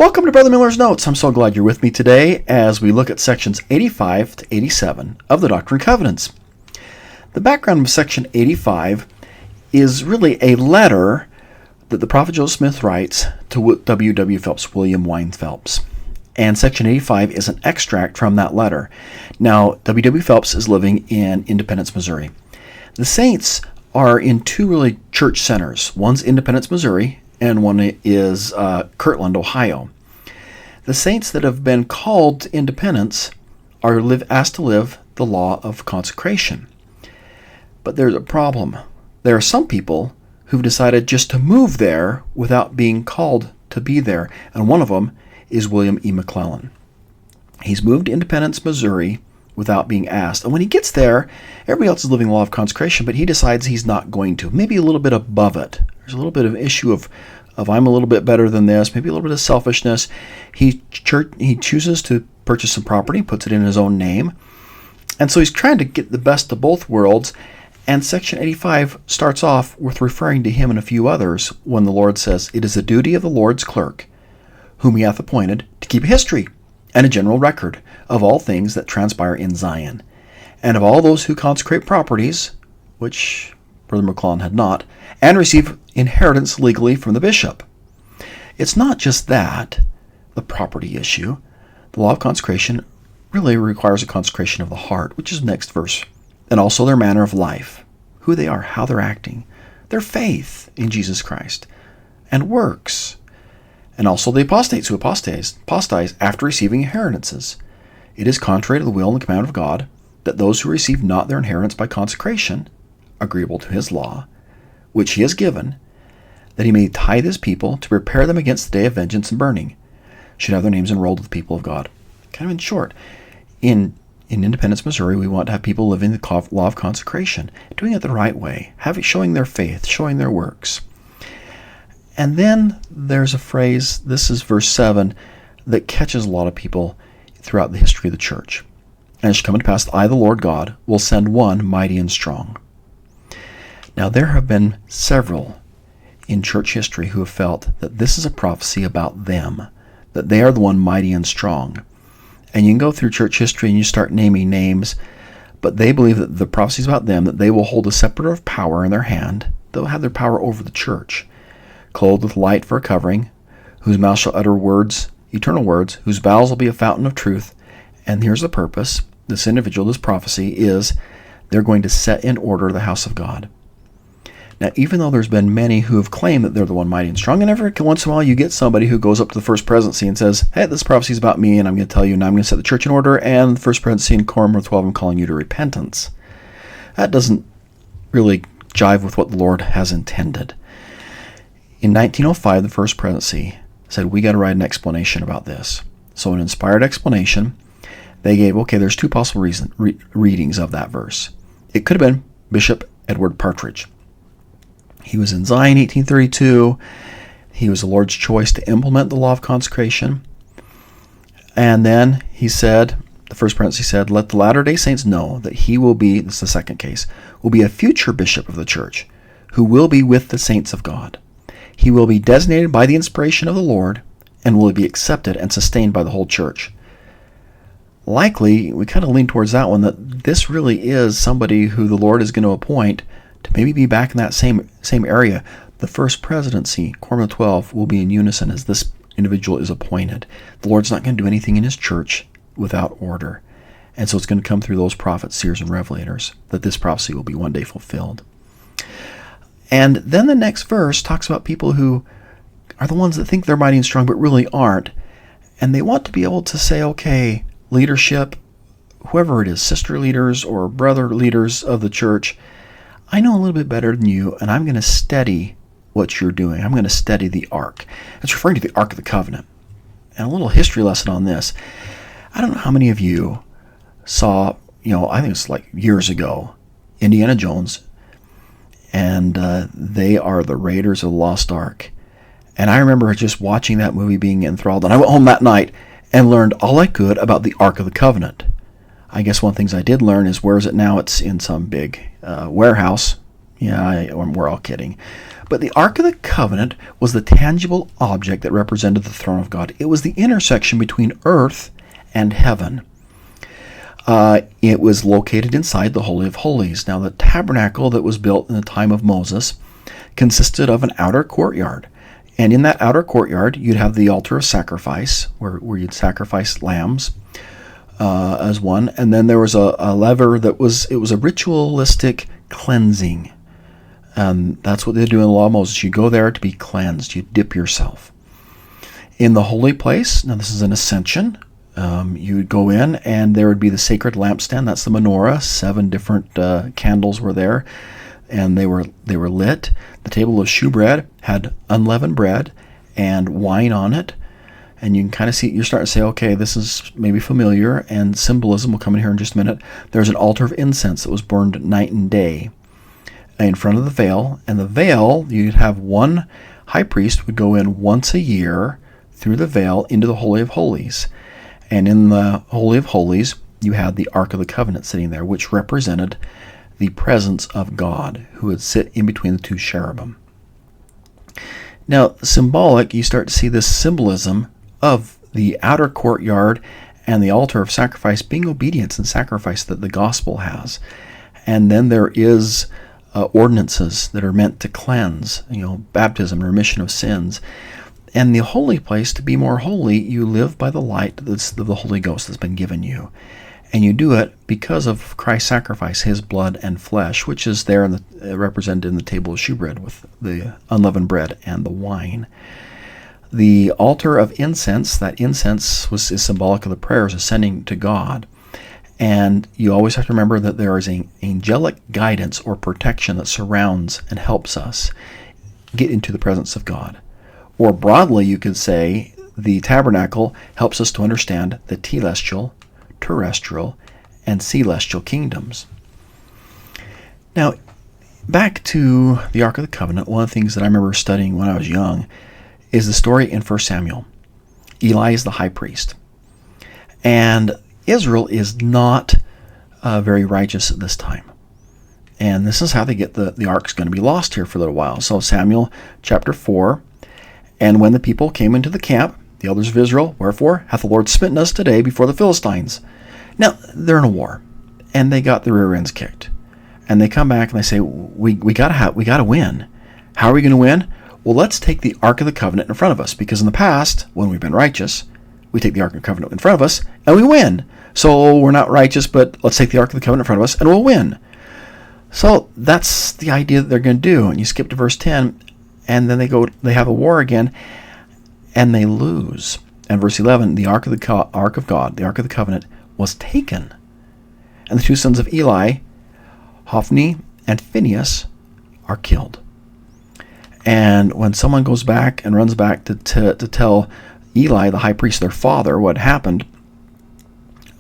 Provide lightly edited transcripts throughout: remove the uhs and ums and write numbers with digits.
Welcome to Brother Miller's Notes. I'm so glad you're with me today as we look at sections 85 to 87 of the Doctrine and Covenants. The background of section 85 is really a letter that the prophet Joseph Smith writes to W. Phelps, William Wine Phelps. And section 85 is an extract from that letter. Now, W. Phelps is living in Independence, Missouri. The saints are in two really church centers. One's Independence, Missouri, and one is Kirtland, Ohio. The saints that have been called to independence are asked to live the law of consecration. But there's a problem. There are some people who've decided just to move there without being called to be there, and one of them is William E. McClellan. He's moved to Independence, Missouri without being asked. And when he gets there, everybody else is living the law of consecration, but he decides he's not going to. Maybe a little bit above it. There's a little bit of issue of I'm a little bit better than this, maybe a little bit of selfishness. He chooses to purchase some property, puts it in his own name. And so he's trying to get the best of both worlds. And section 85 starts off with referring to him and a few others when the Lord says, "It is the duty of the Lord's clerk, whom he hath appointed, to keep a history and a general record of all things that transpire in Zion, and of all those who consecrate properties," which Brother McClellan had not, "and receive inheritance legally from the bishop." It's not just that, the property issue. The law of consecration really requires a consecration of the heart, which is the next verse, and also their manner of life, who they are, how they're acting, their faith in Jesus Christ, and works, and also the apostates who apostatize after receiving inheritances. It is contrary to the will and the command of God that those who receive not their inheritance by consecration, agreeable to his law, which he has given, that he may tithe his people to prepare them against the day of vengeance and burning, should have their names enrolled with the people of God. Kind of in short, in Independence, Missouri, we want to have people living the law of consecration, doing it the right way, showing their faith, showing their works. And then there's a phrase, this is verse 7, that catches a lot of people throughout the history of the church. "And it shall come to pass that I, the Lord God, will send one mighty and strong." Now, there have been several in church history who have felt that this is a prophecy about them, that they are the one mighty and strong. And you can go through church history and you start naming names, but they believe that the prophecy is about them, that they will hold a scepter of power in their hand. They'll have their power over the church, clothed with light for a covering, whose mouth shall utter words, eternal words, whose bowels will be a fountain of truth. And here's the purpose. This individual, this prophecy, is they're going to set in order the house of God. Now, even though there's been many who have claimed that they're the one mighty and strong, and every once in a while you get somebody who goes up to the first presidency and says, "Hey, this prophecy is about me, and I'm going to tell you, and I'm going to set the church in order, and the first presidency in Quorum 12, I'm calling you to repentance." That doesn't really jive with what the Lord has intended. In 1905, the first presidency said, we got to write an explanation about this. So an inspired explanation, they gave, there's two possible readings of that verse. It could have been Bishop Edward Partridge. He was in Zion 1832. He was the Lord's choice to implement the law of consecration. And then he said, the first presidency said, "Let the Latter-day Saints know that he will be," this is the second case, "will be a future bishop of the church, who will be with the saints of God. He will be designated by the inspiration of the Lord, and will be accepted and sustained by the whole church." Likely, we kind of lean towards that one, that this really is somebody who the Lord is going to appoint to maybe be back in that same area. The first presidency, Quorum of 12, will be in unison as this individual is appointed. The Lord's not going to do anything in his church without order. And so it's going to come through those prophets, seers, and revelators that this prophecy will be one day fulfilled. And then the next verse talks about people who are the ones that think they're mighty and strong but really aren't. And they want to be able to say, okay, leadership, whoever it is, sister leaders or brother leaders of the church, I know a little bit better than you, and I'm going to steady what you're doing. I'm going to steady the ark. It's referring to the Ark of the Covenant. And a little history lesson on this. I don't know how many of you saw, I think it's like years ago, Indiana Jones, and they are the Raiders of the Lost Ark. And I remember just watching that movie, being enthralled, and I went home that night and learned all I could about the Ark of the Covenant. I guess one of the things I did learn is, where is it now? It's in some big warehouse. Yeah, we're all kidding. But the Ark of the Covenant was the tangible object that represented the throne of God. It was the intersection between earth and heaven. It was located inside the Holy of Holies. Now, the tabernacle that was built in the time of Moses consisted of an outer courtyard. And in that outer courtyard, you'd have the altar of sacrifice, where you'd sacrifice lambs as one. And then there was a lever it was a ritualistic cleansing. That's what they do in the law of Moses. You go there to be cleansed. You dip yourself. In the holy place, now this is an ascension, you would go in and there would be the sacred lampstand. That's the menorah. 7 different candles were there, and they were lit. The table of shewbread had unleavened bread and wine on it. And you can kind of see, you're starting to say, okay, this is maybe familiar, and symbolism will come in here in just a minute. There's an altar of incense that was burned night and day in front of the veil. And the veil, you'd have one high priest would go in once a year through the veil into the Holy of Holies. And in the Holy of Holies, you had the Ark of the Covenant sitting there, which represented the presence of God, who would sit in between the 2 cherubim. Now, symbolic, you start to see this symbolism of the outer courtyard and the altar of sacrifice being obedience and sacrifice that the gospel has. And then there is ordinances that are meant to cleanse, baptism, remission of sins. And the holy place, to be more holy, you live by the light of the Holy Ghost that's been given you. And you do it because of Christ's sacrifice, his blood and flesh, which is there represented in the table of shewbread with the unleavened bread and the wine. The altar of incense, that incense is symbolic of the prayers ascending to God. And you always have to remember that there is an angelic guidance or protection that surrounds and helps us get into the presence of God. Or broadly, you could say the tabernacle helps us to understand the telestial, terrestrial, and celestial kingdoms. Now, back to the Ark of the Covenant, one of the things that I remember studying when I was young is the story in 1 Samuel. Eli is the high priest. And Israel is not very righteous at this time. And this is how they get the ark's going to be lost here for a little while. So Samuel chapter 4, and when the people came into the camp, the elders of Israel, wherefore hath the Lord smitten us today before the Philistines? Now, they're in a war, and they got the rear ends kicked. And they come back and they say, we gotta win. How are we going to win? Well, let's take the Ark of the Covenant in front of us, because in the past, when we've been righteous, we take the Ark of the Covenant in front of us, and we win. So we're not righteous, but let's take the Ark of the Covenant in front of us, and we'll win. So that's the idea that they're going to do. And you skip to verse 10, and then they have a war again, and they lose. And verse 11, the Ark of God, the Ark of the Covenant, was taken. And the 2 sons of Eli, Hophni and Phinehas, are killed. And when someone goes back and runs back to tell Eli, the high priest, their father, what happened,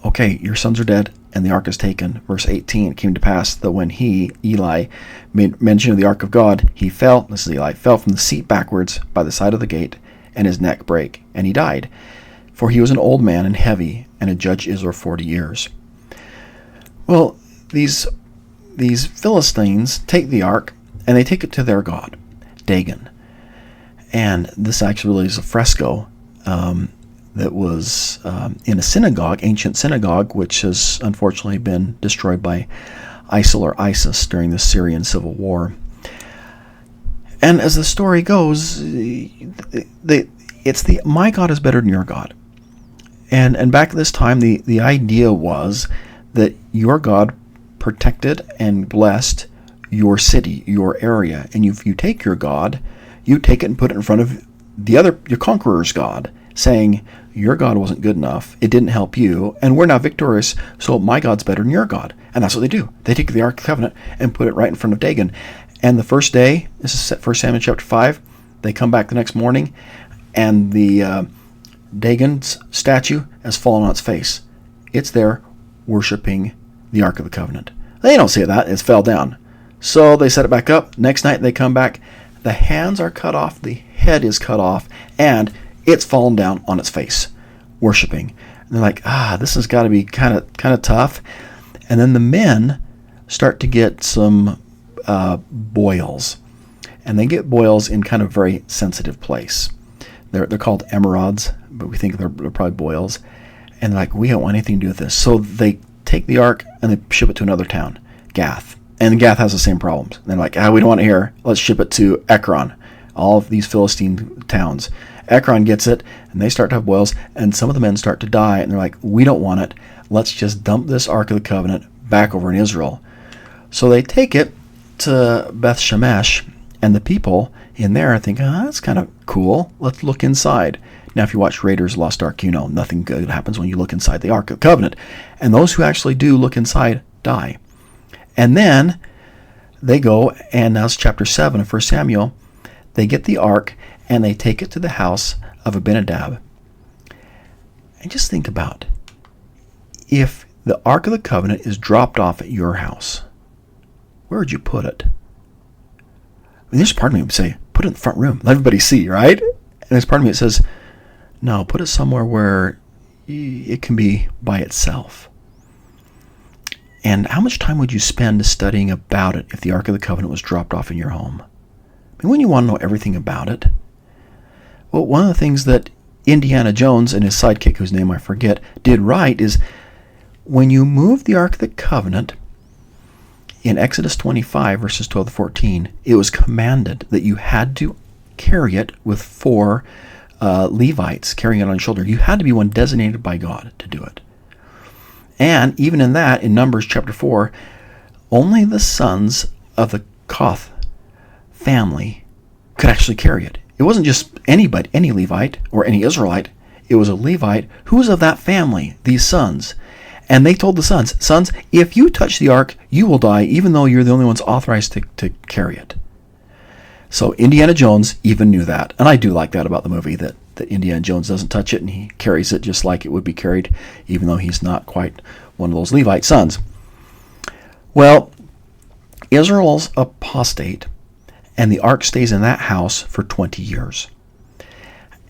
okay, your sons are dead, and the ark is taken. Verse 18, it came to pass that when Eli, made mention of the ark of God, he fell, this is Eli, fell from the seat backwards by the side of the gate, and his neck brake, and he died. For he was an old man and heavy, and had judged Israel 40 years. Well, these Philistines take the ark, and they take it to their god, Dagon. And this actually really is a fresco that was in a synagogue, ancient synagogue, which has unfortunately been destroyed by ISIL or ISIS during the Syrian civil war. And as the story goes, it's my God is better than your God. And back at this time, the idea was that your God protected and blessed your city, your area. And if you take your God, you take it and put it in front of your conqueror's God, saying, your God wasn't good enough, it didn't help you, and we're now victorious, so my God's better than your God. And that's what they do. They take the Ark of the Covenant and put it right in front of Dagon. And the first day, this is 1 Samuel chapter 5, they come back the next morning, and the Dagon's statue has fallen on its face. It's there worshiping the Ark of the Covenant. They don't see that, it's fell down. So they set it back up. Next night they come back, the hands are cut off, the head is cut off, and it's fallen down on its face, worshiping. And they're like, this has got to be kind of tough. And then the men start to get some boils. and they get boils in kind of a very sensitive place. They're called emerods, but we think they're probably boils. And they're like, we don't want anything to do with this. So they take the ark and they ship it to another town, Gath. And Gath has the same problems. And they're like, we don't want it here. Let's ship it to Ekron, all of these Philistine towns. Ekron gets it, and they start to have boils, and some of the men start to die, and they're like, we don't want it. Let's just dump this Ark of the Covenant back over in Israel. So they take it to Beth Shemesh, and the people in there think, that's kind of cool. Let's look inside. Now, if you watch Raiders Lost Ark, you know nothing good happens when you look inside the Ark of the Covenant. And those who actually do look inside die. And then they go, and that's chapter 7 of 1 Samuel, they get the ark, and they take it to the house of Abinadab. And just think about, if the Ark of the Covenant is dropped off at your house, where would you put it? I mean, there's part of me that would say, put it in the front room, let everybody see, right? And there's part of me that says, no, put it somewhere where it can be by itself. And how much time would you spend studying about it if the Ark of the Covenant was dropped off in your home? I mean, wouldn't you want to know everything about it? Well, one of the things that Indiana Jones and his sidekick, whose name I forget, did right is when you move the Ark of the Covenant in Exodus 25, verses 12 to 14, it was commanded that you had to carry it with 4 Levites carrying it on your shoulder. You had to be one designated by God to do it. And even in that, in Numbers chapter 4, only the sons of the Koth family could actually carry it. It wasn't just anybody, any Levite or any Israelite. It was a Levite who was of that family, these sons. And they told the sons, if you touch the ark, you will die, even though you're the only ones authorized to carry it. So Indiana Jones even knew that. And I do like that about the movie, that Indiana Jones doesn't touch it, and he carries it just like it would be carried, even though he's not quite one of those Levite sons. Well, Israel's apostate, and the ark stays in that house for 20 years.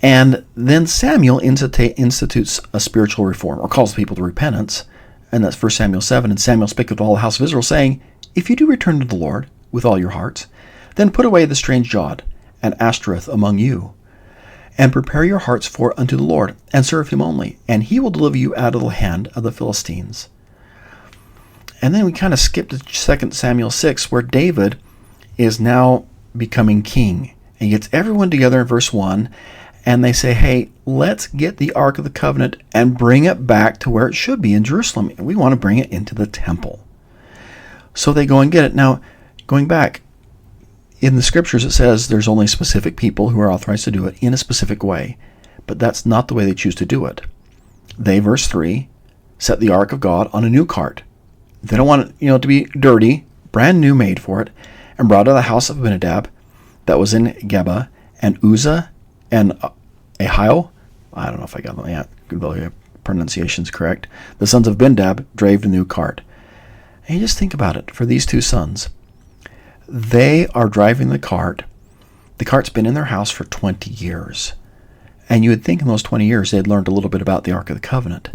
And then Samuel institutes a spiritual reform, or calls people to repentance, and that's 1 Samuel 7. And Samuel spake to all the house of Israel, saying, if you do return to the Lord with all your hearts, then put away the strange god and Ashtoreth among you, and prepare your hearts unto the Lord, and serve him only, and he will deliver you out of the hand of the Philistines. And then we kind of skip to 2 Samuel 6, where David is now becoming king. And he gets everyone together in verse 1, and they say, hey, let's get the Ark of the Covenant and bring it back to where it should be in Jerusalem. And we want to bring it into the temple. So they go and get it. Now, going back, in the scriptures it says there's only specific people who are authorized to do it in a specific way. But that's not the way they choose to do it. They, verse 3, set the Ark of God on a new cart. They don't want it, to be dirty, brand new made for it, and brought to the house of Abinadab that was in Geba, and Uzzah and Ahio, I don't know if I got the pronunciation's correct, the sons of Abinadab drave the new cart. And you just think about it, for these two sons, they are driving the cart. The cart's been in their house for 20 years. And you would think in those 20 years they'd learned a little bit about the Ark of the Covenant.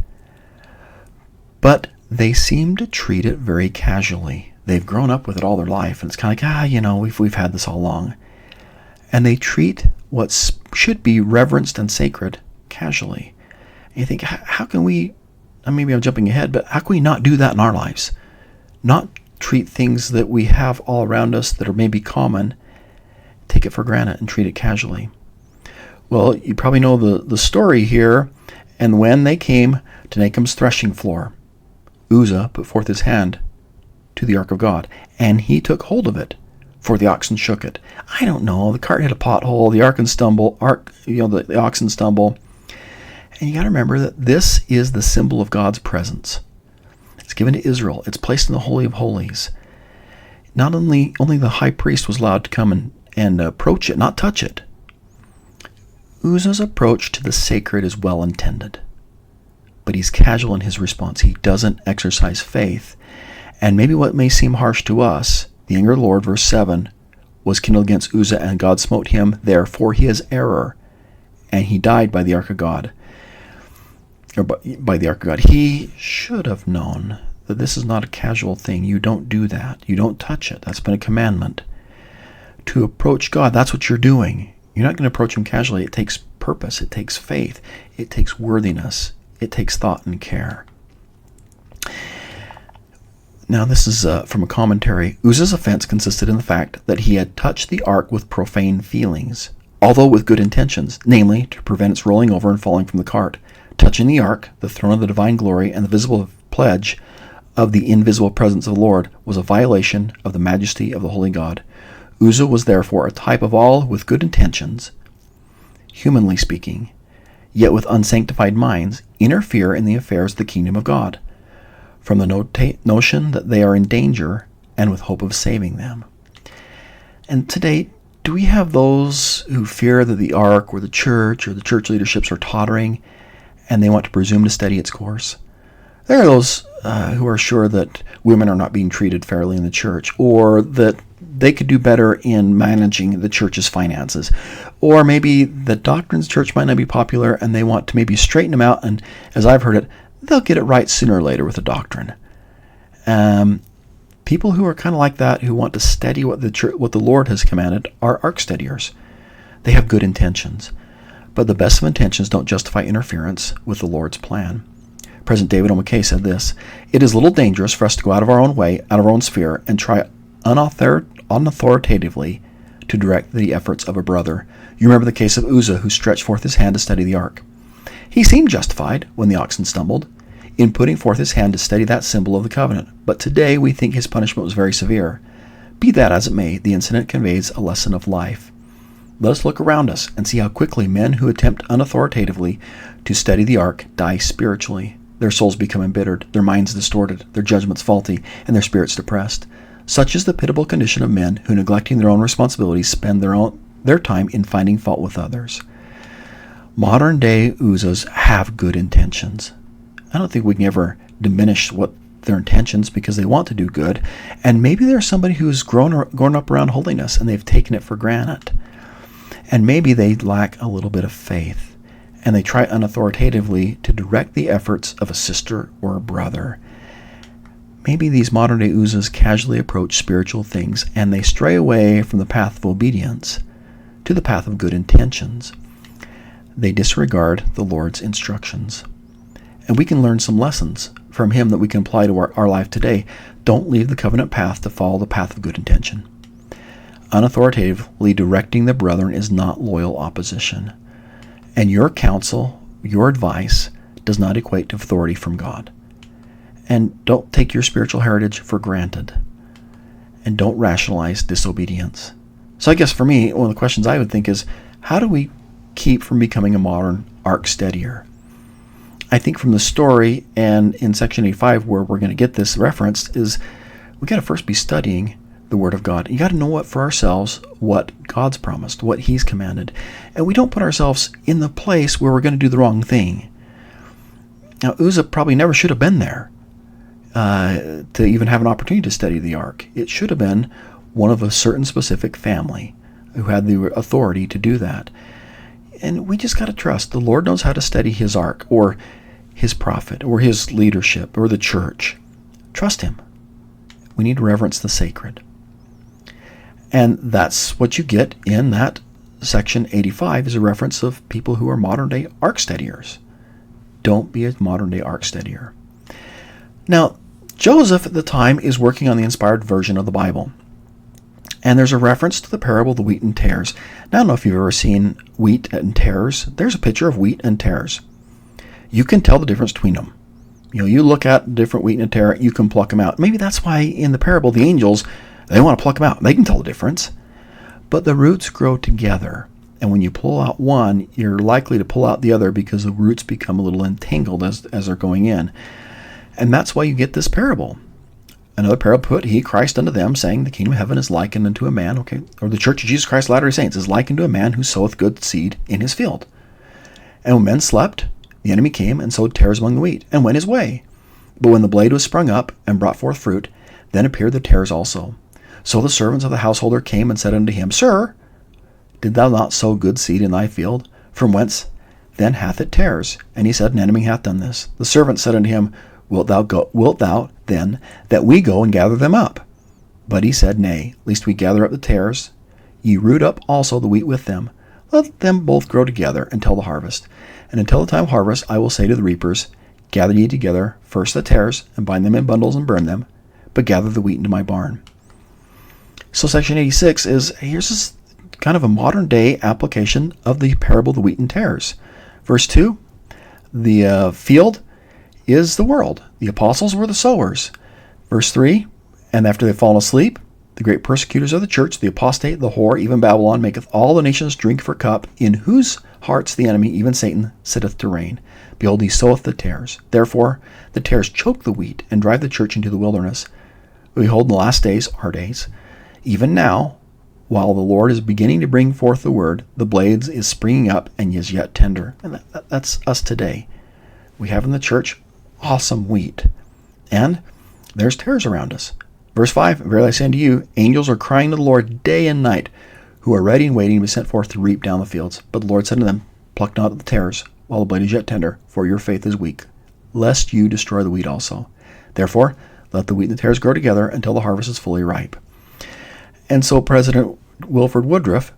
But they seem to treat it very casually. They've grown up with it all their life, and it's kind of like, we've had this all along. And they treat what should be reverenced and sacred casually. And you think, how can we, maybe I'm jumping ahead, but how can we not do that in our lives? Not treat things that we have all around us that are maybe common, take it for granted and treat it casually. Well, you probably know the story here. And when they came to Nahum's threshing floor, Uzzah put forth his hand to the ark of God, and he took hold of it, for the oxen shook it. I don't know, the cart hit a pothole, the the oxen stumble. And you got to remember that this is the symbol of God's presence. It's given to Israel. It's placed in the Holy of Holies. Not only the high priest was allowed to come and approach it, not touch it. Uzzah's approach to the sacred is well intended, but he's casual in his response. He doesn't exercise faith. And maybe what may seem harsh to us, the anger of the Lord, verse 7, was kindled against Uzzah, and God smote him there for his error, and he died by the ark of God. Or by the ark of God. He should have known that this is not a casual thing. You don't do that. You don't touch it. That's been a commandment. to approach God, that's what you're doing. You're not going to approach him casually. It takes purpose. It takes faith. It takes worthiness. It takes thought and care. Now, this is from a commentary. Uzzah's offense consisted in the fact that he had touched the ark with profane feelings, although with good intentions, namely, to prevent its rolling over and falling from the cart. Touching the ark, the throne of the divine glory, and the visible pledge of the invisible presence of the Lord, was a violation of the majesty of the holy God. Uzzah was therefore a type of all with good intentions, humanly speaking, yet with unsanctified minds, interfere in the affairs of the kingdom of God, from the notion that they are in danger and with hope of saving them. And today, do we have those who fear that the ark or the church leaderships are tottering and they want to presume to steady its course? There are those who are sure that women are not being treated fairly in the church, or that they could do better in managing the church's finances. Or maybe the doctrines of the church might not be popular and they want to maybe straighten them out, and as I've heard it, they'll get it right sooner or later with the doctrine. People who are kind of like that, who want to steady what the Lord has commanded, are ark-steadiers. They have good intentions, but the best of intentions don't justify interference with the Lord's plan. President David O. McKay said this: "It is little dangerous for us to go out of our own way, out of our own sphere, and try unauthoritatively to direct the efforts of a brother." You remember the case of Uzzah, who stretched forth his hand to steady the ark. He seemed justified when the oxen stumbled in putting forth his hand to steady that symbol of the covenant, but today we think his punishment was very severe. Be that as it may, the incident conveys a lesson of life. Let us look around us and see how quickly men who attempt unauthoritatively to steady the ark die spiritually. Their souls become embittered, their minds distorted, their judgments faulty, and their spirits depressed. Such is the pitiable condition of men who, neglecting their own responsibilities, spend their time in finding fault with others. Modern-day Uzzahs have good intentions. I don't think we can ever diminish what their intentions, because they want to do good, and maybe there's somebody who's grown up around holiness and they've taken it for granted. And maybe they lack a little bit of faith, and they try unauthoritatively to direct the efforts of a sister or a brother. Maybe these modern-day Uzzahs casually approach spiritual things, and they stray away from the path of obedience to the path of good intentions. They disregard the Lord's instructions. And we can learn some lessons from him that we can apply to our life today. Don't leave the covenant path to follow the path of good intention. Unauthoritatively directing the brethren is not loyal opposition. And your counsel, your advice, does not equate to authority from God. And don't take your spiritual heritage for granted. And don't rationalize disobedience. So I guess for me, one of the questions I would think is, how do we keep from becoming a modern ark-steadier? I think from the story, and in section 85 where we're going to get this referenced, is we got to first be studying the Word of God. You got to know for ourselves what God's promised, what He's commanded. And we don't put ourselves in the place where we're going to do the wrong thing. Now, Uzzah probably never should have been there to even have an opportunity to study the ark. It should have been one of a certain specific family who had the authority to do that. And we just got to trust the Lord knows how to steady His ark, or His prophet, or His leadership, or the church. Trust Him. We need to reverence the sacred. And that's what you get in that section 85, is a reference of people who are modern-day ark-steadiers. Don't be a modern-day ark-steadier. Now, Joseph at the time is working on the inspired version of the Bible. And there's a reference to the parable of the wheat and tares. Now, I don't know if you've ever seen wheat and tares. There's a picture of wheat and tares. You can tell the difference between them. You look at different wheat and tare, you can pluck them out. Maybe that's why in the parable, the angels, they want to pluck them out. They can tell the difference. But the roots grow together. And when you pull out one, you're likely to pull out the other, because the roots become a little entangled as they're going in. And that's why you get this parable. Another parable put, He, Christ, unto them, saying, the kingdom of heaven is likened unto a man, or the church of Jesus Christ of Latter-day Saints is likened to a man who soweth good seed in his field. And when men slept, the enemy came and sowed tares among the wheat, and went his way. But when the blade was sprung up and brought forth fruit, then appeared the tares also. So the servants of the householder came and said unto him, Sir, did thou not sow good seed in thy field? From whence then hath it tares? And he said, An enemy hath done this. The servant said unto him, Wilt thou then that we go and gather them up? But he said, Nay, lest we gather up the tares, ye root up also the wheat with them. Let them both grow together until the harvest. And until the time of harvest, I will say to the reapers, gather ye together first the tares, and bind them in bundles and burn them, but gather the wheat into my barn. So section 86 here's this kind of a modern day application of the parable of the wheat and tares. Verse 2, the field is the world. The apostles were the sowers. Verse 3, and after they've fallen asleep, the great persecutors of the church, the apostate, the whore, even Babylon, maketh all the nations drink for cup, in whose hearts the enemy, even Satan, sitteth to reign. Behold, he soweth the tares. Therefore the tares choke the wheat, and drive the church into the wilderness. Behold, in the last days, our days, even now, while the Lord is beginning to bring forth the word, the blades is springing up, and is yet tender. And that's us today. We have in the church awesome wheat, and there's tares around us. Verse 5, verily I say unto you, angels are crying to the Lord day and night, who are ready and waiting to be sent forth to reap down the fields. But the Lord said to them, pluck not the tares, while the blade is yet tender, for your faith is weak, lest you destroy the wheat also. Therefore, let the wheat and the tares grow together until the harvest is fully ripe. And so President Wilford Woodruff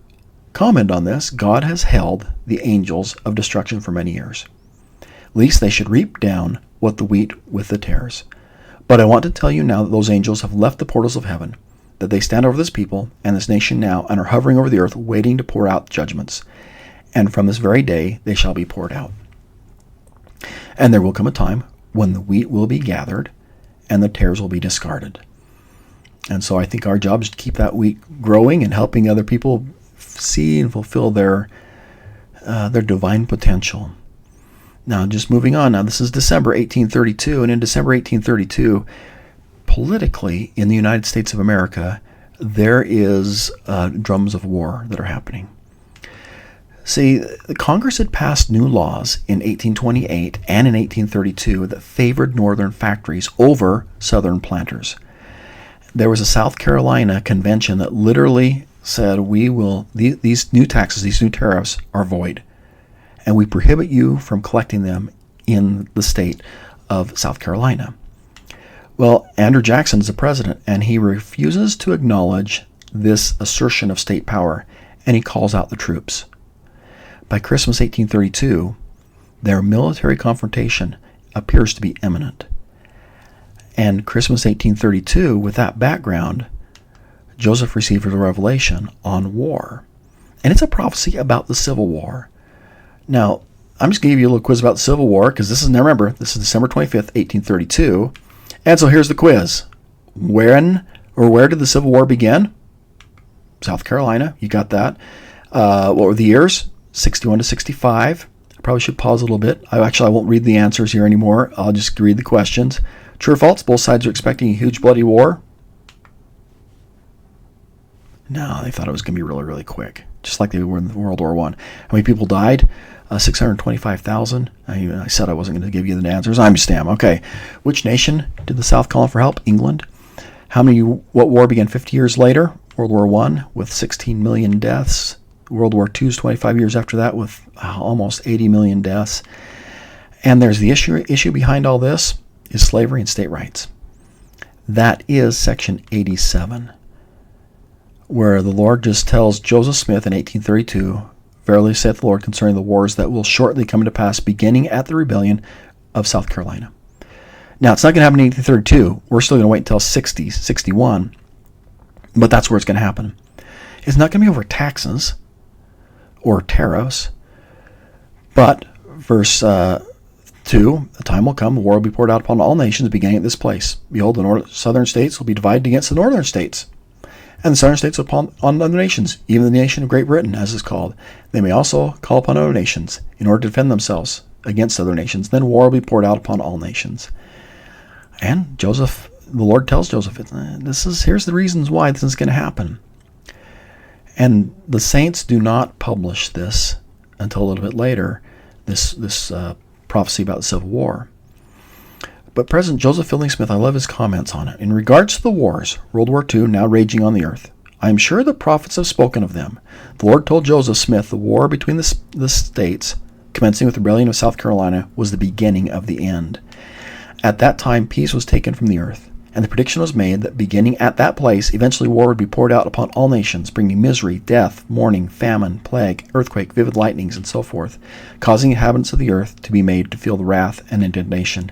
commented on this. God has held the angels of destruction for many years. Least they should reap down what the wheat with the tares. But I want to tell you now that those angels have left the portals of heaven, that they stand over this people and this nation now, and are hovering over the earth, waiting to pour out judgments. And from this very day they shall be poured out. And there will come a time when the wheat will be gathered and the tares will be discarded. And so I think our job is to keep that wheat growing and helping other people see and fulfill their divine potential. Now, just moving on. Now, this is December 1832, and in December 1832, politically in the United States of America, there is drums of war that are happening. See, the Congress had passed new laws in 1828 and in 1832 that favored northern factories over southern planters. There was a South Carolina convention that literally said, these new taxes, these new tariffs are void, and we prohibit you from collecting them in the state of South Carolina. Well, Andrew Jackson is the president, and he refuses to acknowledge this assertion of state power, and he calls out the troops. By Christmas 1832, their military confrontation appears to be imminent. And Christmas 1832, with that background, Joseph received a revelation on war. And it's a prophecy about the Civil War. Now, I'm just going to give you a little quiz about the Civil War, because this is December 25th, 1832. And so here's the quiz. Where did the Civil War begin? South Carolina. You got that. What were the years? 61 to 65. I probably should pause a little bit. I won't read the answers here anymore. I'll just read the questions. True or false? Both sides are expecting a huge bloody war. No, they thought it was going to be really, really quick, just like they were in World War I. How many people died? 625,000. I said I wasn't going to give you the answers. I'm just damn. Okay. Which nation did the South call for help? England. What war began 50 years later? World War I, with 16 million deaths. World War II is 25 years after that, with almost 80 million deaths. And there's the issue behind all this is slavery and state rights. That is section 87, where the Lord just tells Joseph Smith in 1832, verily saith the Lord concerning the wars that will shortly come to pass, beginning at the rebellion of South Carolina. Now, it's not going to happen in 1832. We're still going to wait until 61, but that's where it's going to happen. It's not going to be over taxes or tariffs, but verse 2, the time will come, the war will be poured out upon all nations, beginning at this place. Behold, the southern states will be divided against the northern states, and the southern states upon other nations, even the nation of Great Britain, as is called. They may also call upon other nations in order to defend themselves against other nations. Then war will be poured out upon all nations. And the Lord tells Joseph, here's the reasons why this is going to happen. And the saints do not publish this until a little bit later, this prophecy about the Civil War. But President Joseph Fielding Smith, I love his comments on it. In regards to the wars, World War II now raging on the earth, I am sure the prophets have spoken of them. The Lord told Joseph Smith the war between the states, commencing with the rebellion of South Carolina, was the beginning of the end. At that time, peace was taken from the earth. And the prediction was made that beginning at that place, eventually war would be poured out upon all nations, bringing misery, death, mourning, famine, plague, earthquake, vivid lightnings, and so forth, causing the inhabitants of the earth to be made to feel the wrath and indignation,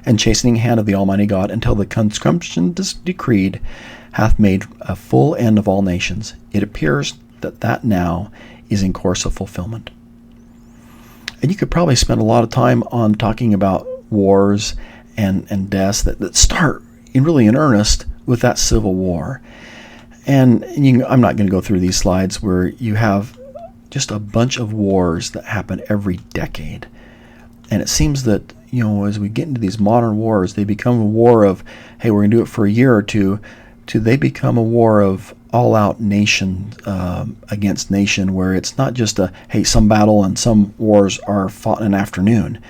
and chastening hand of the Almighty God, until the consumption decreed hath made a full end of all nations. It appears that now is in course of fulfillment. And you could probably spend a lot of time on talking about wars and deaths that start in earnest with that civil war. And I'm not going to go through these slides where you have just a bunch of wars that happen every decade. And it seems that, as we get into these modern wars, they become a war of, hey, we're going to do it for a year or two, to they become a war of all-out nation against nation, where it's not just some battle and some wars are fought in an afternoon.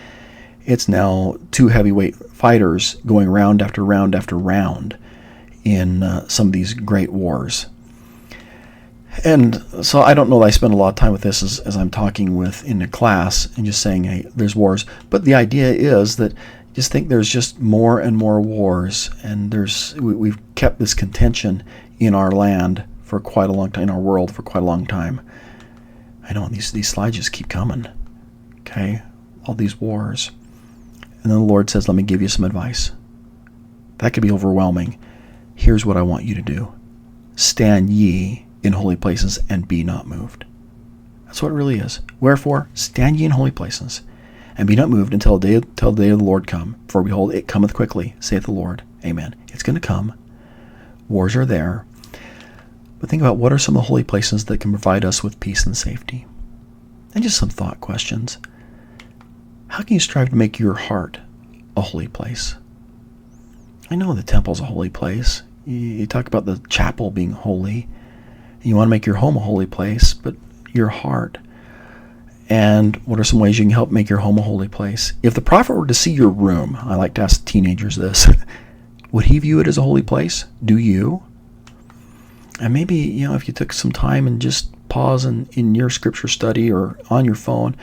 It's now two heavyweight fighters going round after round after round in some of these great wars. And so I don't know that I spend a lot of time with this as I'm talking in a class and just saying, hey, there's wars. But the idea is that just think there's just more and more wars, and we've kept this contention in our land for quite a long time, in our world for quite a long time. I know these slides just keep coming. Okay, all these wars. And then the Lord says, let me give you some advice. That could be overwhelming. Here's what I want you to do. Stand ye in holy places and be not moved. That's what it really is. Wherefore, stand ye in holy places and be not moved until the day of the Lord come. For behold, it cometh quickly, saith the Lord. Amen. It's going to come. Wars are there. But think about what are some of the holy places that can provide us with peace and safety. And just some thought questions. How can you strive to make your heart a holy place? I know the temple's a holy place. You talk about the chapel being holy. You want to make your home a holy place, but your heart. And what are some ways you can help make your home a holy place? If the prophet were to see your room, I like to ask teenagers this, would he view it as a holy place? Do you? And maybe, if you took some time and just pause in your scripture study or on your phone,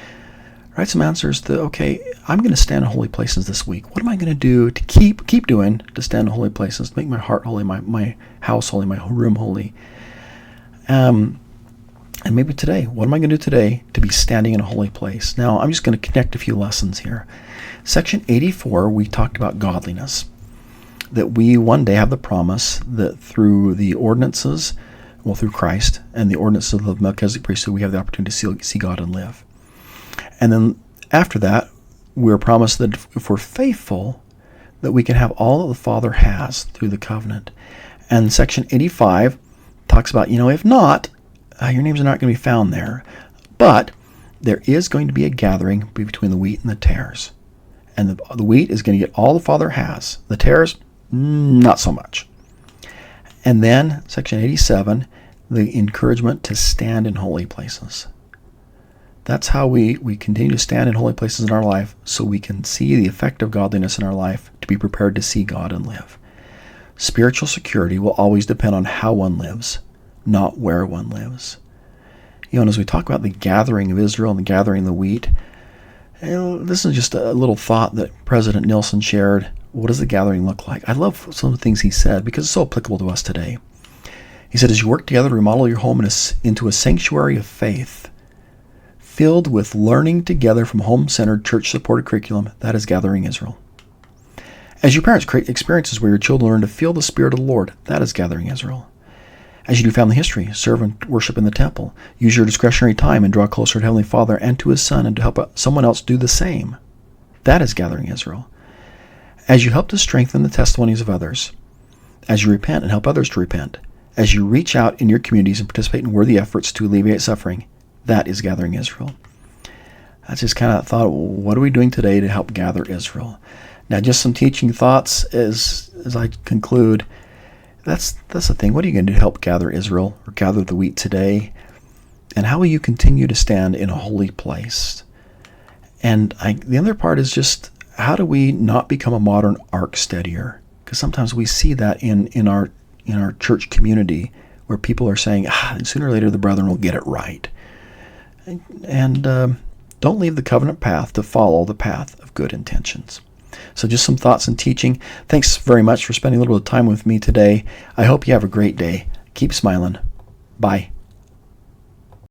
write some answers to, okay, I'm going to stand in holy places this week. What am I going to do to keep doing to stand in holy places, to make my heart holy, my house holy, my room holy? And maybe today, what am I going to do today to be standing in a holy place? Now, I'm just going to connect a few lessons here. Section 84, we talked about godliness, that we one day have the promise that through the ordinances, through Christ and the ordinances of the Melchizedek priesthood, we have the opportunity to see God and live. And then after that, we're promised that if we're faithful, that we can have all that the Father has through the covenant. And Section 85 talks about, if not, your names are not going to be found there. But there is going to be a gathering between the wheat and the tares. And the wheat is going to get all the Father has. The tares, not so much. And then Section 87, the encouragement to stand in holy places. That's how we continue to stand in holy places in our life, so we can see the effect of godliness in our life, to be prepared to see God and live. Spiritual security will always depend on how one lives, not where one lives. And as we talk about the gathering of Israel and the gathering of the wheat, this is just a little thought that President Nelson shared. What does the gathering look like? I love some of the things he said because it's so applicable to us today. He said, as you work together to remodel your home into a sanctuary of faith, filled with learning together from home-centered, church-supported curriculum, that is gathering Israel. As your parents create experiences where your children learn to feel the Spirit of the Lord, that is gathering Israel. As you do family history, serve and worship in the temple, use your discretionary time and draw closer to Heavenly Father and to His Son, and to help someone else do the same, that is gathering Israel. As you help to strengthen the testimonies of others, as you repent and help others to repent, as you reach out in your communities and participate in worthy efforts to alleviate suffering, that is gathering Israel. That's just kind of thought, what are we doing today to help gather Israel? Now, just some teaching thoughts as I conclude. That's the thing. What are you going to do to help gather Israel or gather the wheat today? And how will you continue to stand in a holy place? And the other part is just, how do we not become a modern ark-steadier? Because sometimes we see that in our church community, where people are saying, sooner or later the brethren will get it right. And don't leave the covenant path to follow the path of good intentions. So just some thoughts and teaching. Thanks very much for spending a little bit of time with me today. I hope you have a great day. Keep smiling. Bye.